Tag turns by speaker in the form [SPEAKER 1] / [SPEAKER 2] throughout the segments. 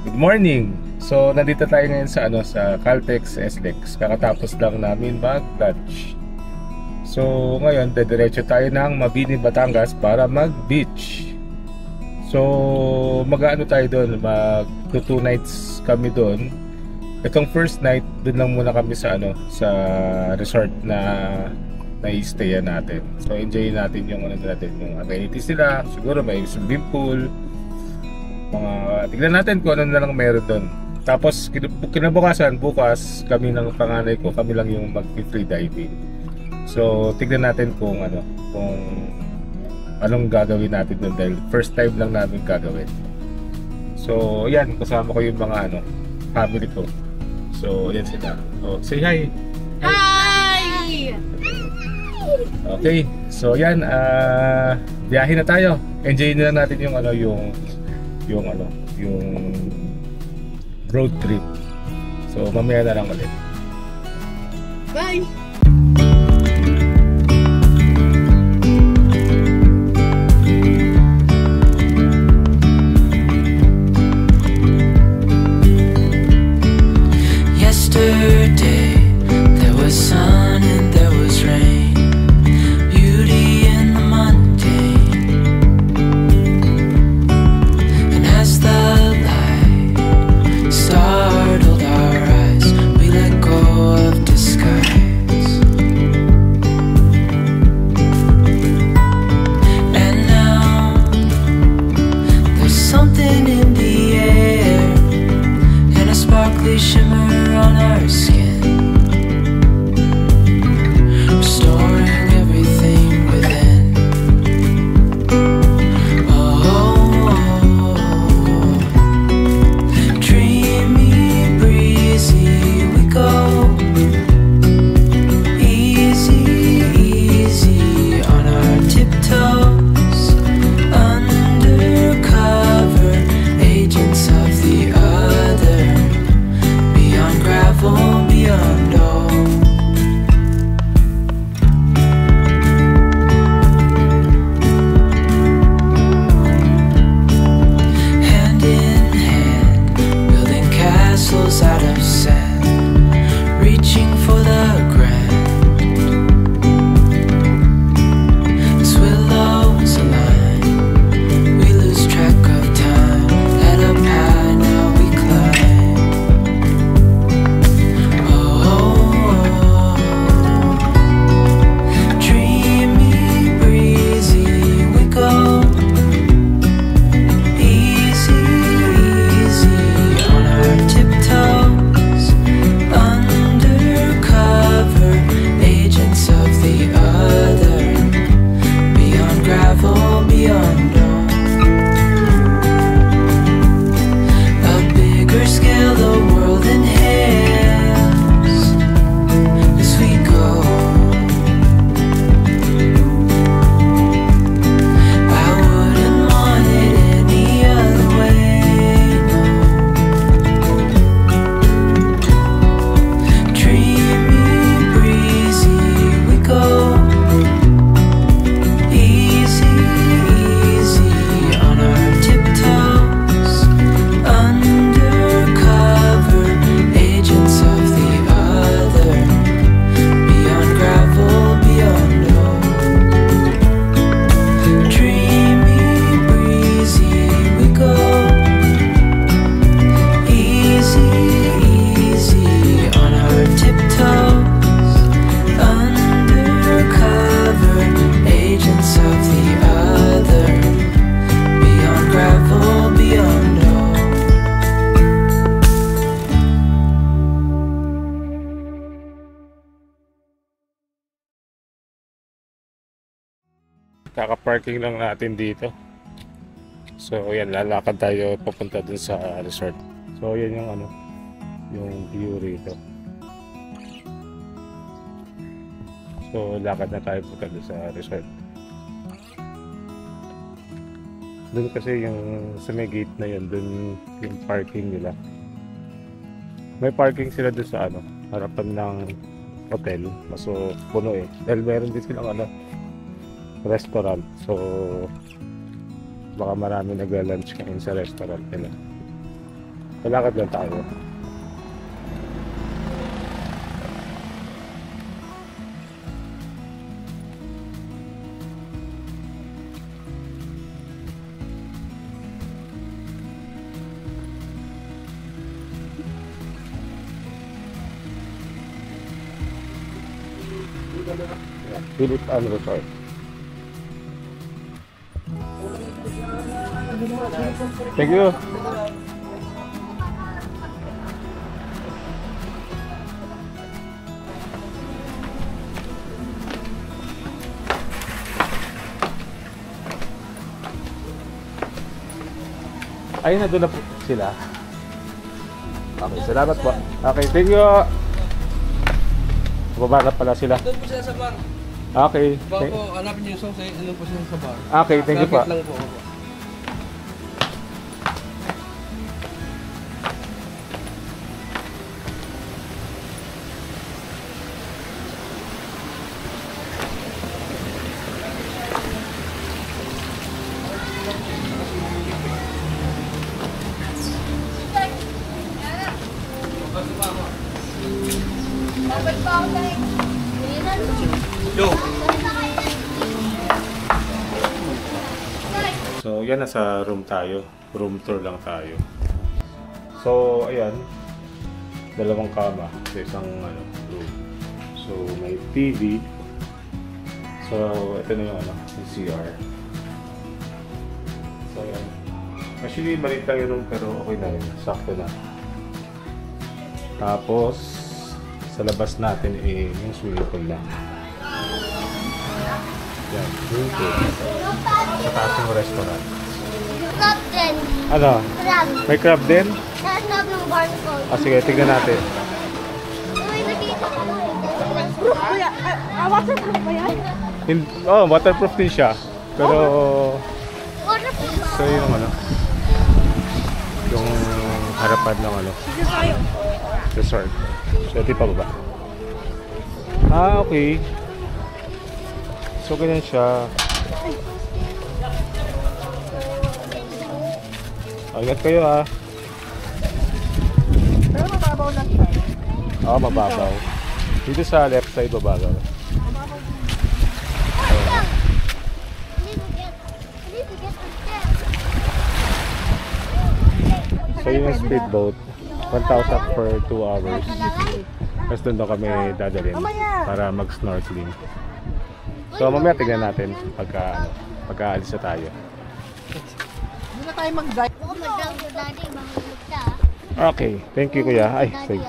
[SPEAKER 1] Good morning! So, nandito tayo ngayon sa sa Caltex SLEX. Kakatapos lang namin mag-lunch. So, ngayon, dediretso tayo ng Mabini, Batangas para mag-beach. So, mag-ano tayo doon, mag-2 nights kami doon. Itong first night, doon lang muna kami sa sa resort na i-stayan natin. So, enjoy natin yung natin, yung amenities nila. Siguro may swimming pool. Tignan natin kung ano na lang meron doon. Tapos kinabukasan, bukas kami ng panganay ko, kami lang yung mag-free diving. So tignan natin kung anong gagawin natin doon dahil first time lang namin gagawin. So yan, kasama ko yung mga family ko. So yan sila. So say hi.
[SPEAKER 2] Hi.
[SPEAKER 1] Okay. So yan, biyahe na tayo. Enjoy na natin yung yung road trip. So mamaya na lang ulit.
[SPEAKER 2] Bye.
[SPEAKER 3] Yesterday there was sun and there was rain, beauty in the mundane. And as the light startled our eyes, we let go of disguise. And now there's something in the air and a sparkly shimmer on our skin, restoring everything within. Dreamy, breezy, we go easy, easy on our tiptoes, undercover agents of the other, beyond gravel, beyond all. Hand in hand, building castles out of sand, reaching for the grand. As willows align, we lose track of time. Head up high, now we climb. Dreamy, breezy, we go easy, easy on our tiptoes, undercover agents of the other, beyond gravel, beyond all. A bigger scale, the world inhales as we go. I wouldn't want it any other way, no. Dreamy, breezy, we go easy, easy on our tiptoes, undercover agents of the other, beyond gravel, beyond all. Dreamy, breezy, we go easy, easy on our tiptoes, undercover agents of the other, beyond gravel, beyond all.
[SPEAKER 1] Kaka-parking lang natin dito. So yan, lalakad tayo papunta dun sa resort. So yan yung yung view rito. So lakad na tayo punta dun sa resort. Dun kasi yung sa may gate na yun, dun yung parking nila. May parking sila dun sa harapan ng hotel. So puno dahil meron din silang restaurant. So baka marami nagla-lunch ngayon sa restaurant nila. Malakad lang tayo. Philip and Resort. Thank you. Ayun na, doon na po sila. Okay, salamat po. Okay, thank you. Baba na pala sila.
[SPEAKER 4] Doon po sila sa bar.
[SPEAKER 1] Okay.
[SPEAKER 4] Baka po, hanapin niyo yung sauce, ano po sila sa bar.
[SPEAKER 1] Okay, thank you po.
[SPEAKER 4] Lang po. Yo.
[SPEAKER 1] So, yan, nasa room tayo. Room tour lang tayo. So, ayan. Dalawang kama sa isang room. So, may TV. So, ito na yung yung CR. So, ayan. Actually, maliit lang yung room pero okay na rin. Sakto na. Tapos, sa labas natin yung swimming pool lang. Yan, swimming pool. Sa taas yung restaurant.
[SPEAKER 2] Crab din.
[SPEAKER 1] Ano?
[SPEAKER 2] Crab.
[SPEAKER 1] May crab din?
[SPEAKER 2] Nasa loob ng barnacle.
[SPEAKER 1] Sige, tignan natin.
[SPEAKER 2] Uy, nakita ko.
[SPEAKER 5] Kuya, waterproof ba yan?
[SPEAKER 1] Oh, waterproof din siya. Pero,
[SPEAKER 2] Waterproof.
[SPEAKER 1] so yung yung harapan ng
[SPEAKER 5] Sige tayo.
[SPEAKER 1] resort. So, di pa ba? Ah, okay. So, ganyan siya. Ingat kayo ah.
[SPEAKER 5] Pero mababaw lang siya.
[SPEAKER 1] Oo, mababaw. Dito sa left side, mababaw. So, yung speedboat, 1,000 per 2 hours. Tapos doon daw kami dadalhin para mag-snorkeling. So, mamaya tignan natin pagka-alis na tayo.
[SPEAKER 5] Hindi na tayo mag-drive.
[SPEAKER 2] Oo, mag-down ko, daddy. Mahulog ka.
[SPEAKER 1] Okay, thank you kuya. Ay,
[SPEAKER 2] Daddy,
[SPEAKER 1] sige.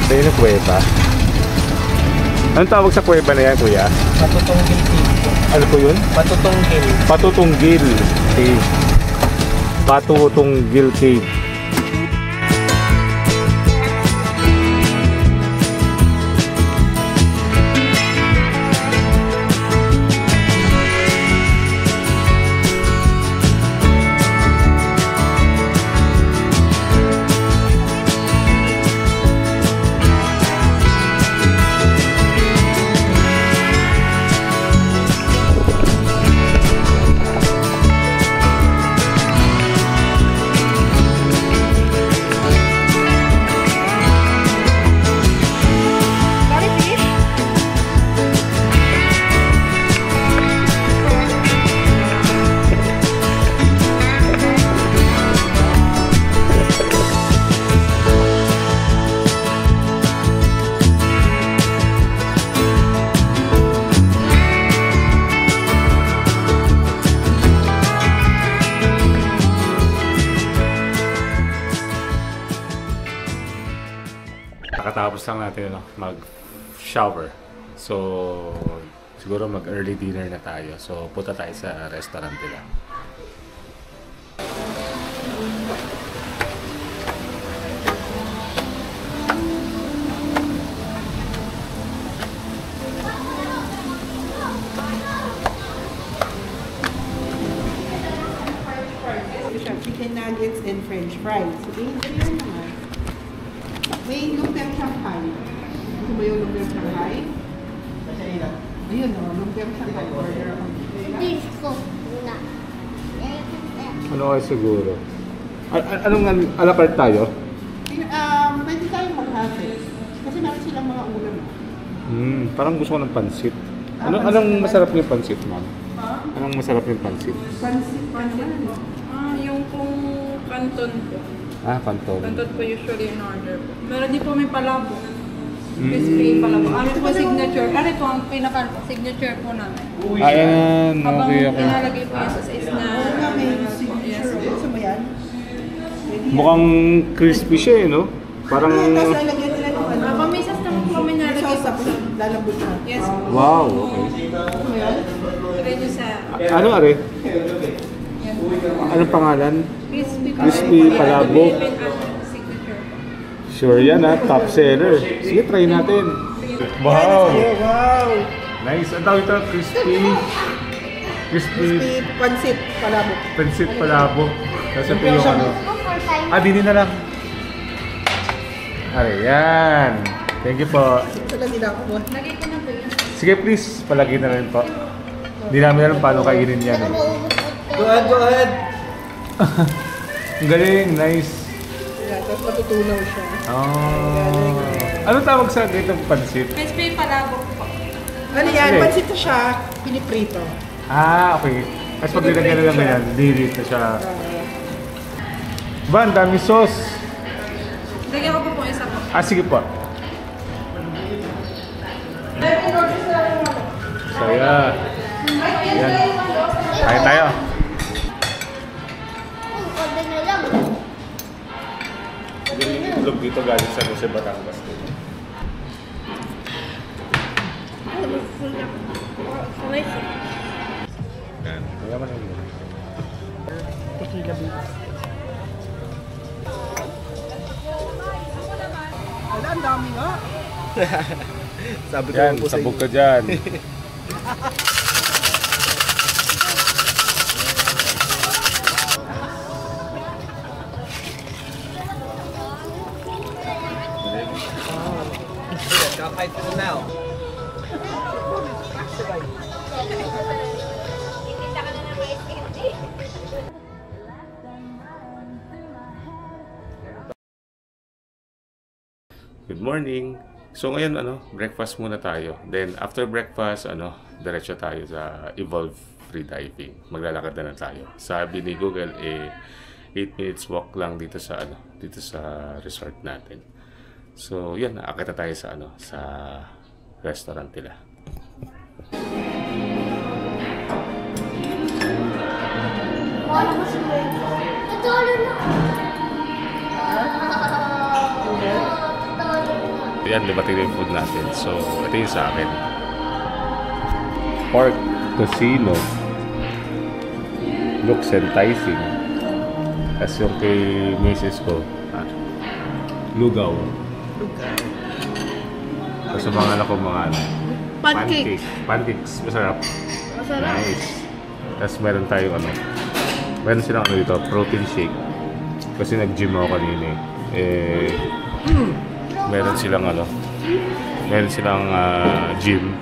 [SPEAKER 1] Ito yung kuweba. Anong tawag sa kuweba na yan, kuya?
[SPEAKER 4] Patutunggil cave.
[SPEAKER 1] Ano po yun?
[SPEAKER 4] Patutunggil.
[SPEAKER 1] Patutunggil Cave. Patutunggil Cave.
[SPEAKER 5] Sorry, fish.
[SPEAKER 1] Nakatapos lang natin mag-shower. So, siguro mag-early dinner na tayo. So, punta tayo sa restaurant nila.
[SPEAKER 5] chicken nuggets and french fries. Sige, ganyan naman. May lumpiang Shanghai. Gusto mo yung lumpiang Shanghai? Ayun o, lumpiang Shanghai. Order ako.
[SPEAKER 2] Please go. Una.
[SPEAKER 1] Ano kayo siguro? Anong alapart tayo?
[SPEAKER 5] Pwede tayong maghati. Kasi meron silang mga ulam.
[SPEAKER 1] Parang gusto ko ng pansit. Anong masarap yung pansit, ma'am? Anong masarap yung pansit?
[SPEAKER 5] Pansit.
[SPEAKER 6] Yung pong canton po.
[SPEAKER 1] Panton.
[SPEAKER 6] Canton po usually in order po. Meron din po may palabo. Crispy palabo. Ano po signature? Ano po ang pinaka-signature po namin?
[SPEAKER 1] Ayan,
[SPEAKER 6] Habang
[SPEAKER 1] okay.
[SPEAKER 6] inalagay po yung sa is na...
[SPEAKER 5] Oo nga, may signature. Gusto mo yan?
[SPEAKER 1] Mukhang crispy siya eh, no? Parang...
[SPEAKER 5] Tapos lalagyan nila ng ano.
[SPEAKER 6] Pamisas naman po kami
[SPEAKER 5] May
[SPEAKER 6] nalagay
[SPEAKER 5] sauce
[SPEAKER 6] po.
[SPEAKER 5] tapos lalambot na.
[SPEAKER 6] Yes po.
[SPEAKER 1] Wow, okay.
[SPEAKER 5] Gusto mo yan?
[SPEAKER 6] Lagay nyo sa
[SPEAKER 1] Ano, are? Anong pangalan? Crispy palabo.
[SPEAKER 6] Signature po.
[SPEAKER 1] Sure yan ha, top seller. Sige, try natin. Wow!
[SPEAKER 5] Wow!
[SPEAKER 1] Nice. Ang tawag ito, crispy
[SPEAKER 5] Pansit, palabok.
[SPEAKER 1] pansit palabo. Tapos ito yung ano.
[SPEAKER 2] For time.
[SPEAKER 1] Dini na lang. Ayan. Thank you po.
[SPEAKER 5] Ito lang nila ako.
[SPEAKER 6] Lagay ko na po yun.
[SPEAKER 1] Sige please, palagay na rin po. Hindi namin alam paano kainin yan. Eh.
[SPEAKER 4] Go ahead.
[SPEAKER 1] Ang galing, nice.
[SPEAKER 5] Yeah, tapos matutunaw siya.
[SPEAKER 1] Oh. Ano tawag sa ganitong pansit?
[SPEAKER 6] Crispy palabo po.
[SPEAKER 5] Ano yan?
[SPEAKER 1] Okay.
[SPEAKER 5] Pansit na siya, piniprito.
[SPEAKER 1] Okay. Tapos pag nilagyan na lang yan, dilit na siya. Ba, ang dami sauce.
[SPEAKER 6] Lagyan ko po isa po.
[SPEAKER 1] Sige po. Saya. Yan. Kaya tayo.
[SPEAKER 2] Order na lang.
[SPEAKER 1] Yung itlog dito galing sa Jose Batangas. Yan. Kaya man lang.
[SPEAKER 5] Tequila beans. Wala, ang dami nga.
[SPEAKER 4] Sabi ko
[SPEAKER 1] Yan,
[SPEAKER 4] po sa
[SPEAKER 1] sabog
[SPEAKER 4] inyo.
[SPEAKER 1] ka dyan.
[SPEAKER 4] Kakain ko na now.
[SPEAKER 1] Good morning. So ngayon breakfast muna tayo. Then after breakfast, diretso tayo sa Evolve Free Diving. Maglalakad na tayo. Sabi ni Google 8 minutes walk lang dito sa resort natin. So yun, aakit na tayo sa restaurant nila.
[SPEAKER 2] $1 na.
[SPEAKER 1] Yan, libating yung food natin. So, ito yung sa akin. Pork tocino. Looks enticing. Tapos yung kay misis ko, lugaw. Tapos yung mga anak ko, mga pancakes. Masarap. Nice. Tapos meron tayong meron silang dito, protein shake. Kasi nag-gym ako kanina meron silang gym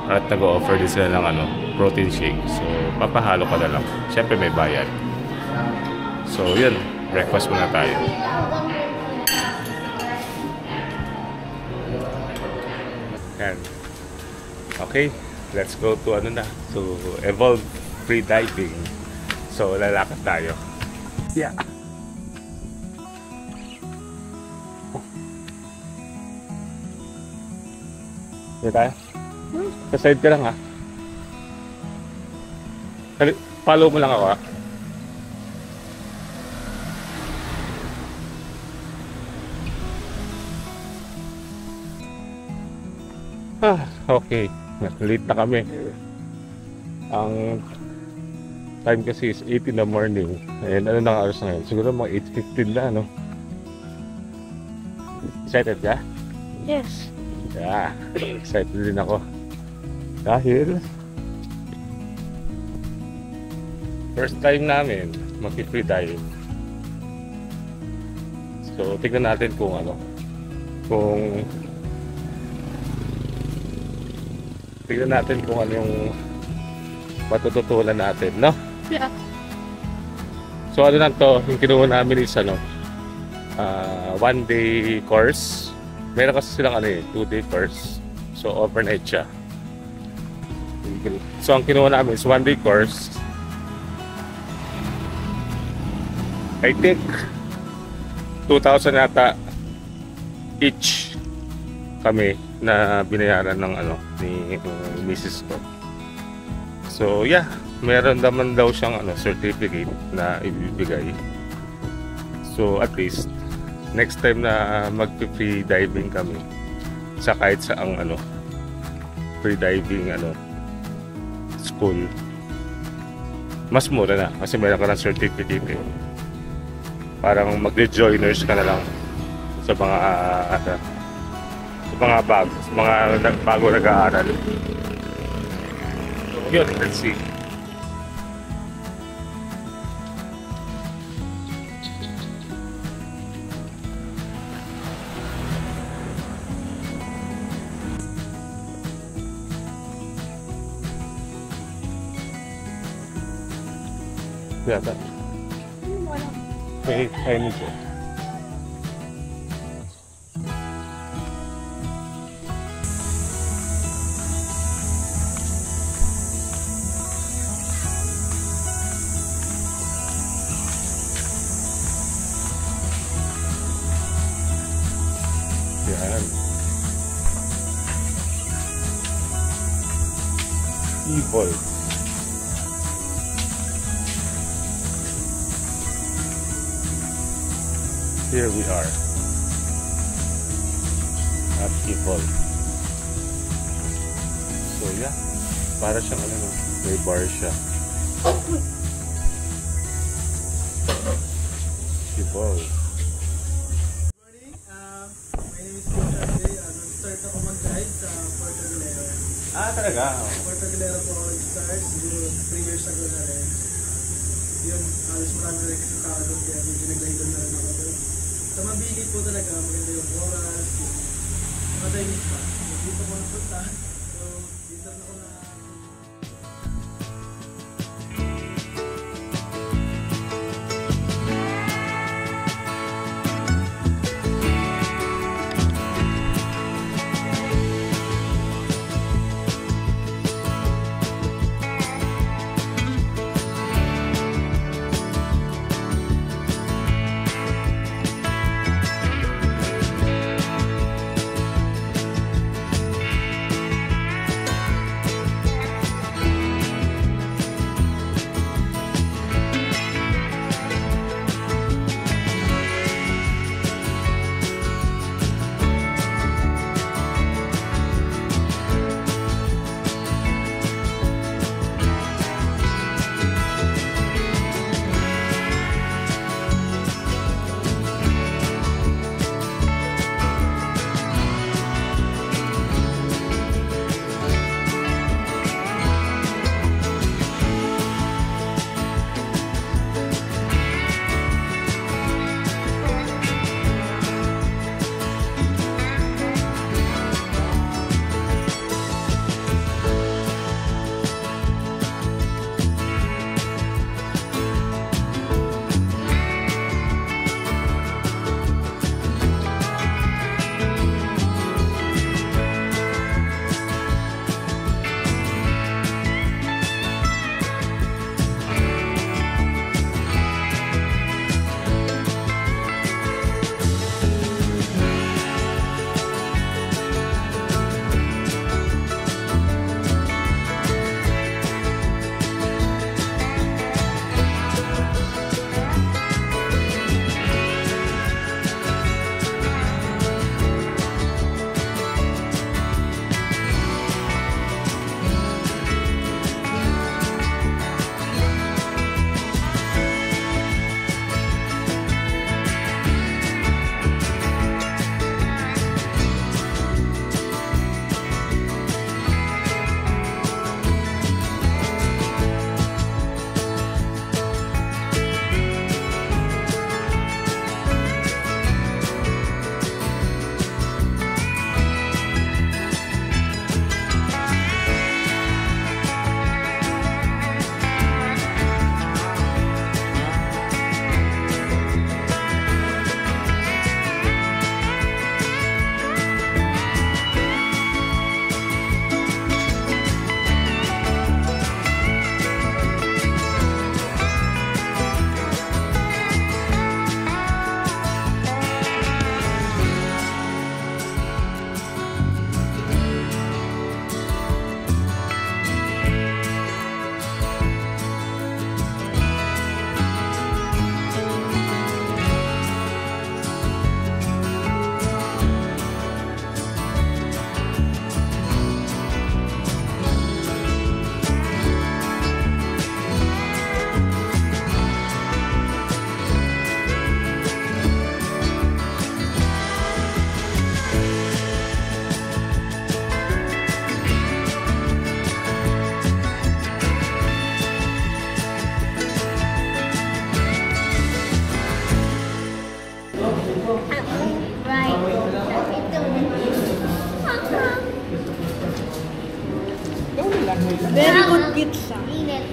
[SPEAKER 1] at nag-offer din sila ng protein shake. So papahalo ka na lang. Siyempre may bayad. So yun, breakfast muna tayo. Yan. Okay, let's go to to Evolve Free Diving. So lalakad tayo. Yeah. Dito tayo? Sa side ka lang ha. Follow mo lang ako ha. Okay. Late na kami. Ang time kasi is 8 in the morning. And ano na oras na ngayon? Siguro mga 8:15 na, Excited ka?
[SPEAKER 2] Yes.
[SPEAKER 1] Yeah, excited din ako. Dahil first time namin mag-free dive. So, tignan natin kung tignan natin kung ano yung matututulan natin, no?
[SPEAKER 6] Yeah.
[SPEAKER 1] So, ano lang to, yung kinuha namin is 1-day course. Meron kasi silang 2-day course. So, overnight siya. So, ang kinuha namin is 1-day course. I think 2,000 yata each kami na binayaran ng ni Mrs. ko. So yeah, meron naman daw siyang certificate na ibibigay. So at least next time na mag-free diving kami sa kahit saang free diving school, mas mura na kasi meron ka ng certificate eh. Parang mag-joiners ka na lang sa mga bago nag-aaral. So yun, let's see. Yata. Kaya nito. Yan. Evil. Here we are at Evil. So yeah, para siyang may bar siya. Evil.
[SPEAKER 4] Nag-start ako mag-guide sa Puerto Galera.
[SPEAKER 1] Ah, talaga?
[SPEAKER 4] Puerto Galera po ako nag-start, siguro 3 years ago na rin. Yun, alas marami rin kasi tao doon, kaya medyo nag-guide na rin ako doon. Sa Mabini po talaga, maganda yung oras, yung mga timing pa. Dito ko napunta, so dito na ako na...
[SPEAKER 6] Very good pizza.
[SPEAKER 2] Init.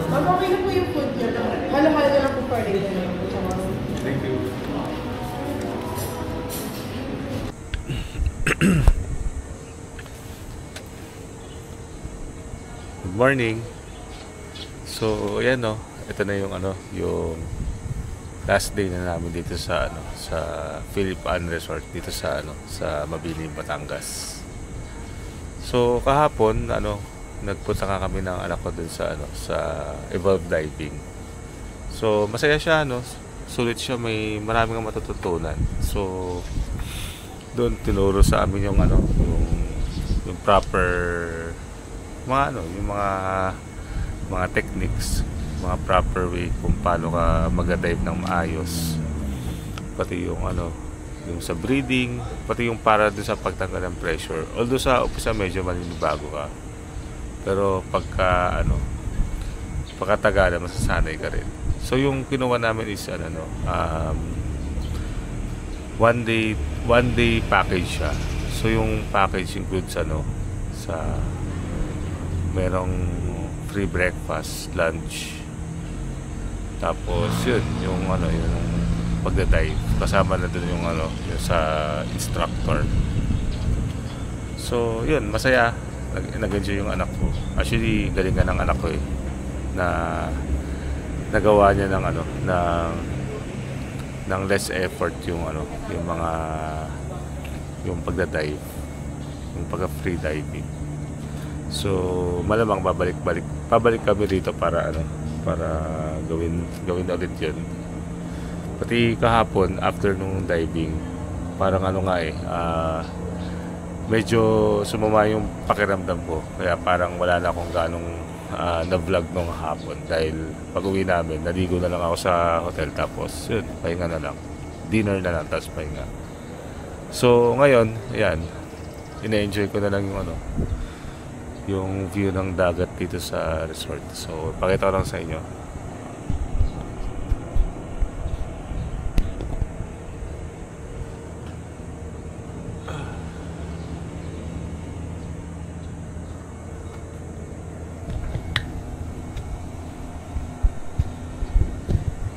[SPEAKER 5] Ma'am, okay na po yung food niya. Halo-halo na lang po pa rin.
[SPEAKER 1] Thank you. Good morning. So, ayan no. Ito na yung yung last day na namin dito sa sa Philip Ann Resort dito sa sa Mabini, Batangas. So, kahapon nagpunta kami ng anak ko dun sa sa Evolve Diving. So, masaya siya sulit siya, may maraming matututunan. So, doon tinuro sa amin yung yung proper yung mga techniques, mga proper way kung paano ka mag-dive ng maayos, pati yung yung sa breathing, pati yung para doon sa pagtanggal ng pressure. Although sa umpisa medyo maninibago ka, pero pagkatagal masasanay ka rin. So yung kinuha namin is one day package siya. So yung package includes sa merong free breakfast, lunch, tapos yun yung yung pagda-dive, kasama na dun yung yung sa instructor. So yun, masaya, nag-enjoy yung anak ko. Actually galingan ng anak ko na nagawa niya ng less effort yung yung pagda-dive, yung pagka-free diving. So malamang pabalik kami dito para gawin ulit yun. Pati kahapon after nung diving, parang medyo sumama yung pakiramdam ko, kaya parang wala na akong ganong na-vlog nung hapon, dahil pag-uwi namin naligo na lang ako sa hotel, tapos yun, pahinga na lang, dinner na lang, tapos pahinga. So ngayon, ayan, ina-enjoy ko na lang yung view ng dagat dito sa resort. So pakita ko lang sa inyo.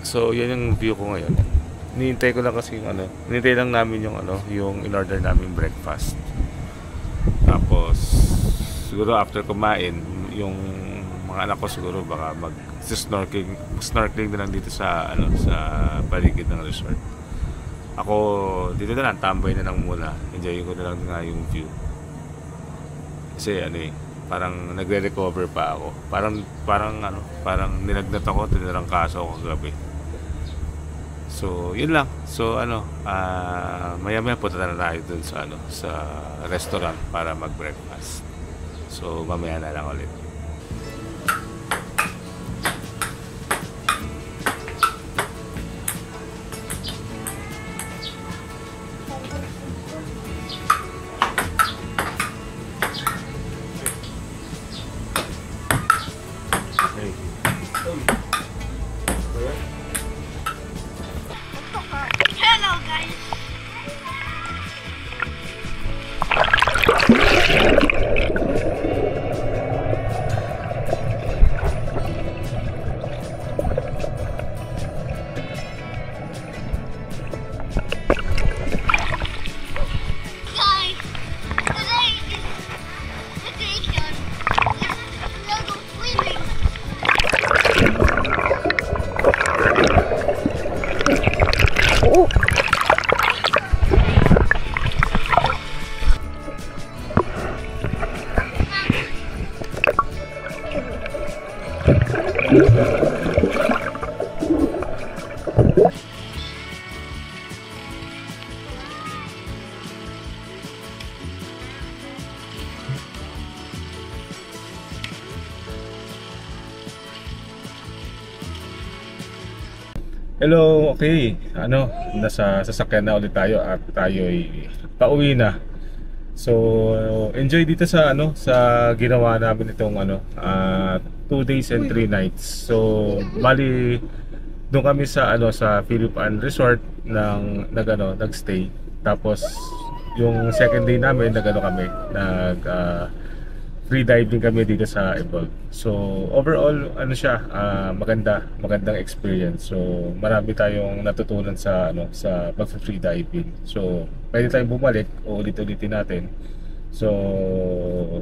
[SPEAKER 1] So yan yung view ko ngayon. Hinihintay ko lang kasi hinihintay lang namin yung in-order namin breakfast. Tapos siguro after kumain, yung mga anak ko siguro baka snorkeling na lang dito sa sa paligid ng resort. Ako dito na lang, tambay na lang muna. Enjoy ko na lang nga yung view. Kasi parang nagre-recover pa ako. Parang nilagnat ako, tinarangkaso ako kagabi. So, yun lang. So, maya-maya punta na tayo dun sa sa restaurant para mag-breakfast. So, mamaya na lang ulit.
[SPEAKER 2] Hello, guys. Guys, today is vacation. Let's go swimming.
[SPEAKER 1] Hello, okay. Nasa sasakyan na ulit tayo at tayo'y pauwi na. So, enjoy dito sa sa ginawa namin itong 2 days and 3 nights. So, bali doon kami sa sa Philip Ann Resort nagstay. Tapos yung second day namin nag free diving kami dito sa Evolve. So overall ano siya, magandang experience. So marami tayong natutunan sa sa pag-free diving. So pwede tayong bumalik o ulit-ulitin natin. So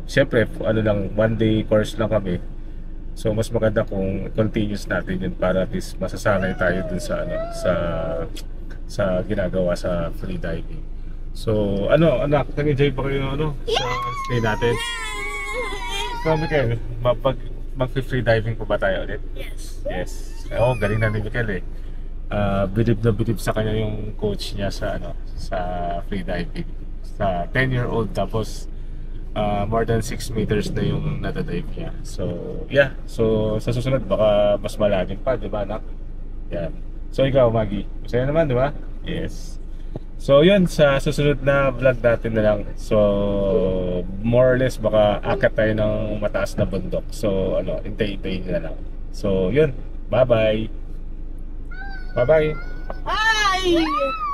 [SPEAKER 1] syempre lang, 1-day course lang kami. So mas maganda kung continuous natin yun para at least masasanay tayo dun sa sa ginagawa sa free diving. So anak, nag-enjoy ba kayo sa stay natin? So Mikel, mag-free diving po ba tayo ulit? Yes. Oo, galing na ni Mikel eh. Bilib na bilib sa kanya yung coach niya sa sa free diving. Sa 10-year-old, tapos more than 6 meters na yung natadive niya. So yeah, so sa susunod baka mas malalim pa, di ba anak? Yan. So ikaw Maggie, masaya naman, di ba? Yes. So yun, sa susunod na vlog natin na lang. So more or less baka akat tayo ng mataas na bundok. So hintay-hintay na lang. So yun, bye-bye. Bye-bye.
[SPEAKER 2] Bye!